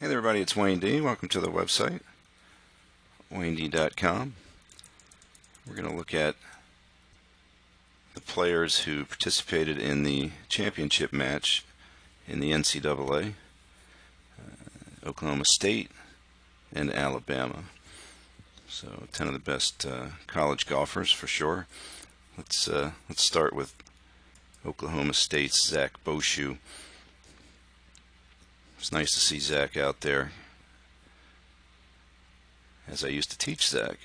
Hey there everybody, it's Wayne D. Welcome to the website, WayneD.com. We're going to look at the players who participated in the championship match in the NCAA, Oklahoma State and Alabama. So 10 of the best college golfers for sure. Let's start with Oklahoma State's Zach Boshu. It's nice to see Zach out there, as I used to teach Zach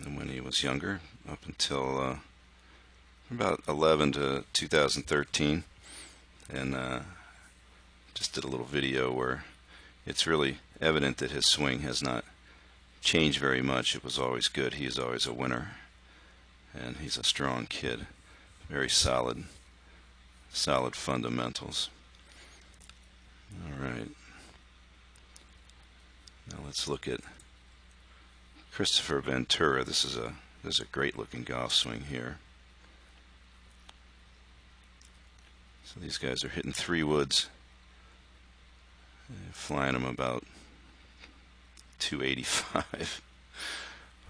when he was younger, up until about 11 to 2013, and just did a little video where it's really evident that his swing has not changed very much. It was always good. He is always a winner, and he's a strong kid. Very solid fundamentals. All right. Now let's look at Christopher Ventura. This is a great looking golf swing here. So these guys are hitting 3 woods, flying them about 285,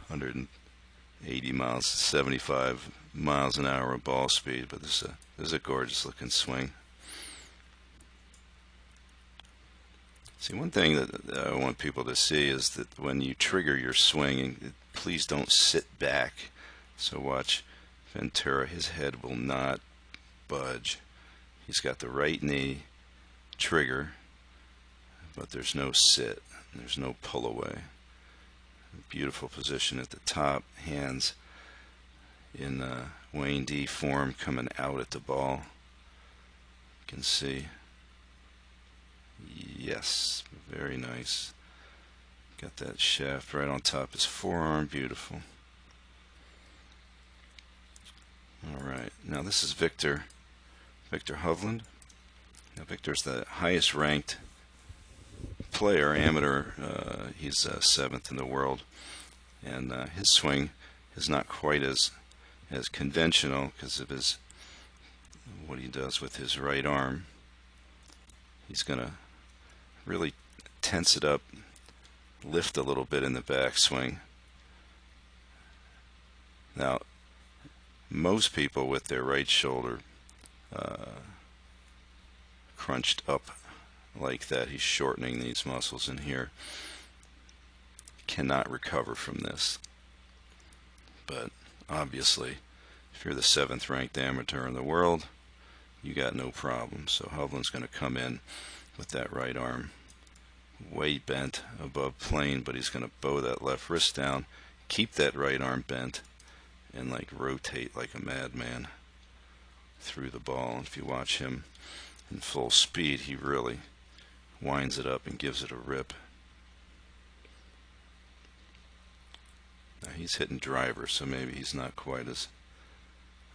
180 miles, 75 miles an hour of ball speed. But this is a gorgeous looking swing. See, one thing that I want people to see is that when you trigger your swing, please don't sit back. So watch Ventura, his head will not budge. He's got the right knee trigger, but there's no sit, there's no pull away. Beautiful position at the top, hands in Wayne D form coming out at the ball. You can see. Yes, very nice. Got that shaft right on top of his forearm. Beautiful. Alright, now this is Victor Hovland. Now Victor's the highest ranked player, amateur. He's 7th in the world, and his swing is not quite as conventional because of what he does with his right arm. He's gonna really tense it up, lift a little bit in the backswing. Now, most people with their right shoulder crunched up like that, he's shortening these muscles in here, cannot recover from this. But obviously, if you're the 7th ranked amateur in the world, you got no problem. So Hovland's going to come in with that right arm way bent above plane, but he's going to bow that left wrist down, keep that right arm bent, and like rotate like a madman through the ball. And if you watch him in full speed, he really winds it up and gives it a rip. Now he's hitting driver, so maybe he's not quite as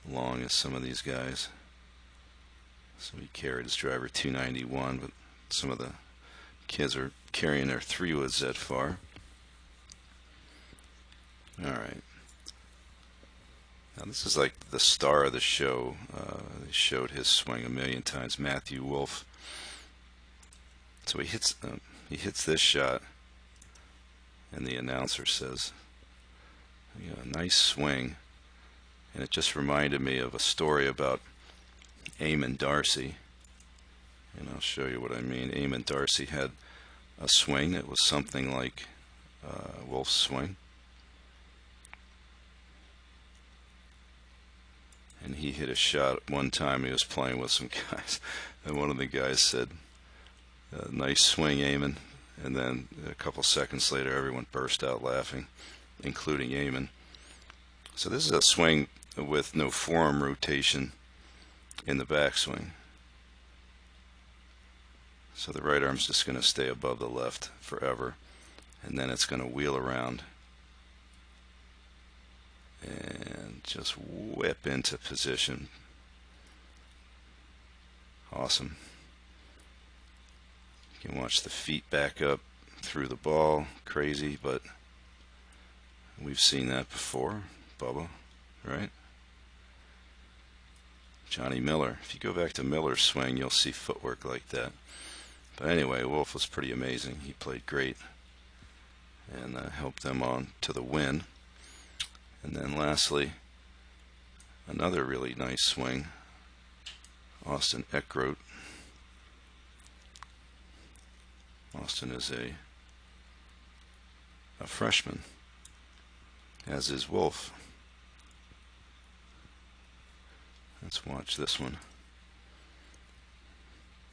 long as some of these guys. So he carried his driver 291, but some of the kids are carrying their 3 woods that far. Alright. Now this is like the star of the show. They showed his swing a million times, Matthew Wolfe. So he hits this shot, and the announcer says, you know, nice swing. And it just reminded me of a story about Eamonn Darcy, and I'll show you what I mean. Eamonn Darcy had a swing that was something like Wolff's swing, and he hit a shot one time. He was playing with some guys, and one of the guys said, nice swing, Eamonn, and then a couple seconds later everyone burst out laughing, including Eamonn. So this is a swing with no forearm rotation in the backswing. So the right arm's just going to stay above the left forever, and then it's going to wheel around and just whip into position. Awesome. You can watch the feet back up through the ball. Crazy, but we've seen that before. Bubba, right? Johnny Miller. If you go back to Miller's swing, you'll see footwork like that. But anyway, Wolff was pretty amazing. He played great and helped them on to the win. And then lastly, another really nice swing, Austin Eckroat. Austin is a freshman, as is Wolff. Let's watch this one.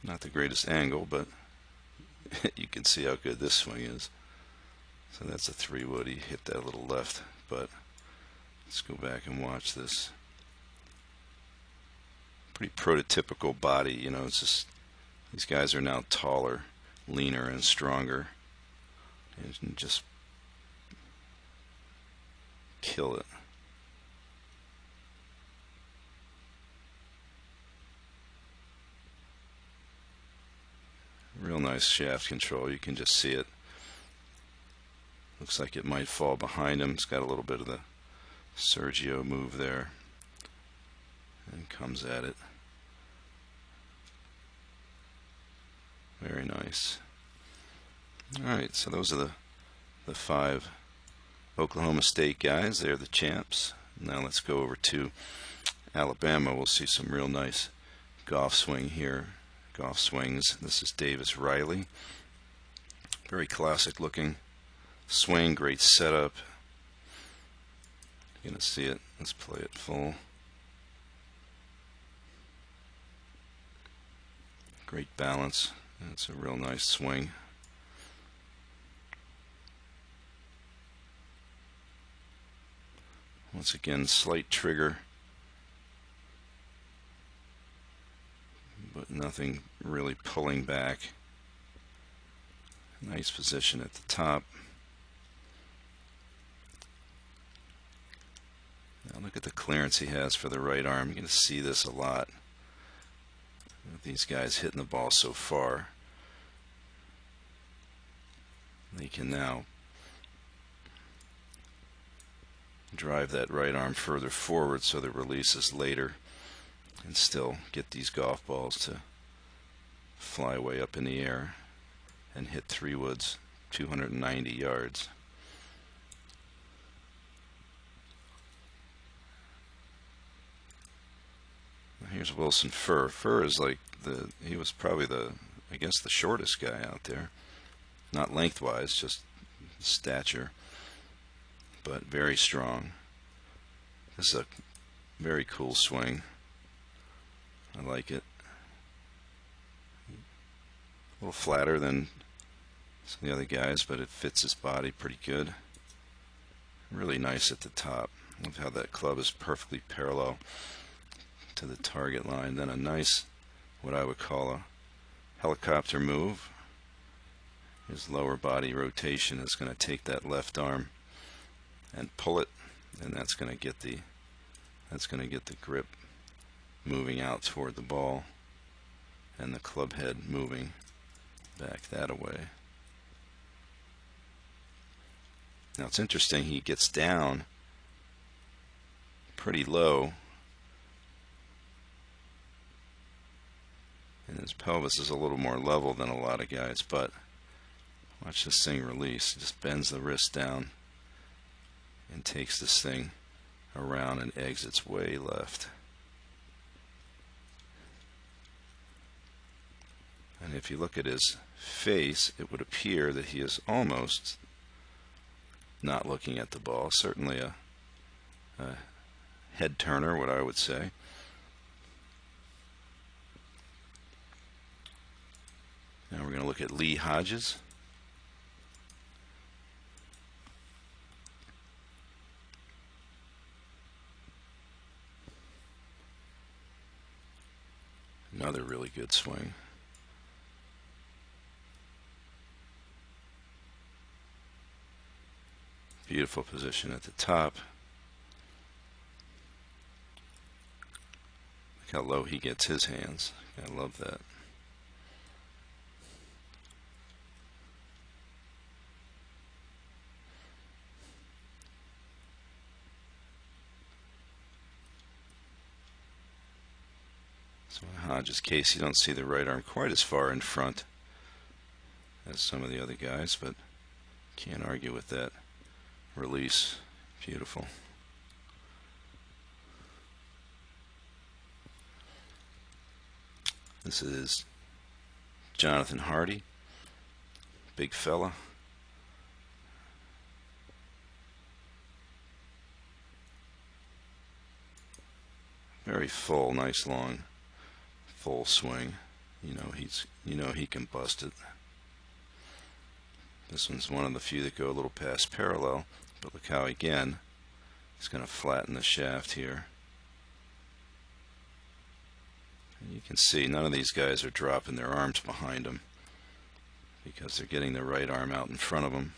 Not the greatest angle, but you can see how good this swing is. So that's a 3-wood. He hit that little left, but let's go back and watch this. Pretty prototypical body, you know. It's just these guys are now taller, leaner, and stronger, and just kill it. Real nice shaft control. You can just see it. Looks like it might fall behind him. It's got a little bit of the Sergio move there. And comes at it. Very nice. Alright, so those are the 5 Oklahoma State guys. They're the champs. Now let's go over to Alabama. We'll see some real nice golf swing here. Golf swings. This is Davis Riley. Very classic looking swing, great setup. You're going to see it. Let's play it full. Great balance. It's a real nice swing. Once again, slight trigger, but nothing really pulling back. Nice position at the top. Now look at the clearance he has for the right arm. You're going to see this a lot. These guys hitting the ball so far. They can now drive that right arm further forward so the release is later, and still get these golf balls to fly way up in the air and hit 3-woods 290 yards. Here's Wilson Furr. Furr is like he was probably I guess the shortest guy out there. Not lengthwise, just stature, but very strong. This is a very cool swing. I like it. A little flatter than some of the other guys, but it fits his body pretty good. Really nice at the top. Love how that club is perfectly parallel to the target line. Then a nice, what I would call a helicopter move. His lower body rotation is going to take that left arm and pull it, and that's going to get the grip moving out toward the ball, and the club head moving back that way. Now it's interesting, he gets down pretty low, and his pelvis is a little more level than a lot of guys, but watch this thing release. He just bends the wrist down and takes this thing around and exits way left. And if you look at his face, it would appear that he is almost not looking at the ball. Certainly a head turner, what I would say. Now we're going to look at Lee Hodges. Another really good swing. Beautiful position at the top. Look how low he gets his hands. I love that. So in Hodges' case, you don't see the right arm quite as far in front as some of the other guys, but can't argue with that release. Beautiful. This is Jonathan Hardy, big fella. Very full, nice long, full swing. You know he can bust it. This one's one of the few that go a little past parallel, but look how again he's going to flatten the shaft here. And you can see none of these guys are dropping their arms behind them because they're getting their right arm out in front of them.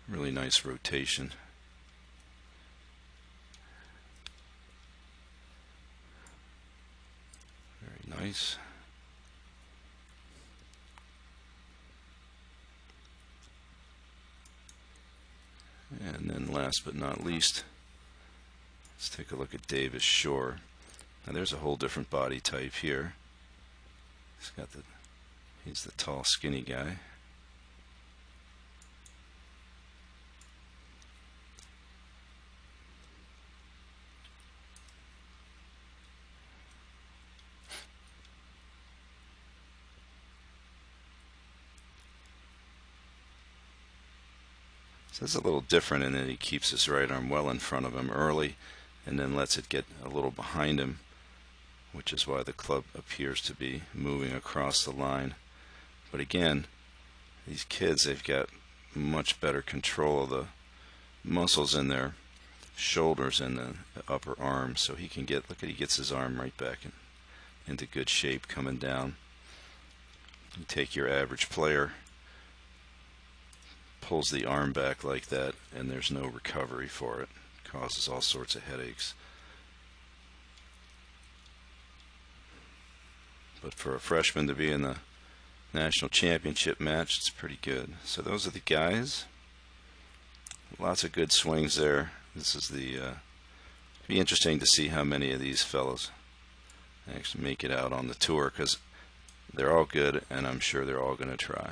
Really nice rotation. Very nice. And then last but not least, let's take a look at Davis Shore. Now there's a whole different body type here. He's the tall, skinny guy. So it's a little different in that he keeps his right arm well in front of him early and then lets it get a little behind him, which is why the club appears to be moving across the line. But again, these kids, they've got much better control of the muscles in their shoulders and the upper arm, so he can get, look at, he gets his arm right back into good shape coming down. You take your average player, pulls the arm back like that, and there's no recovery for it. Causes all sorts of headaches. But for a freshman to be in the national championship match, it's pretty good. So those are the guys. Lots of good swings there. This is be interesting to see how many of these fellows actually make it out on the tour, because they're all good, and I'm sure they're all going to try.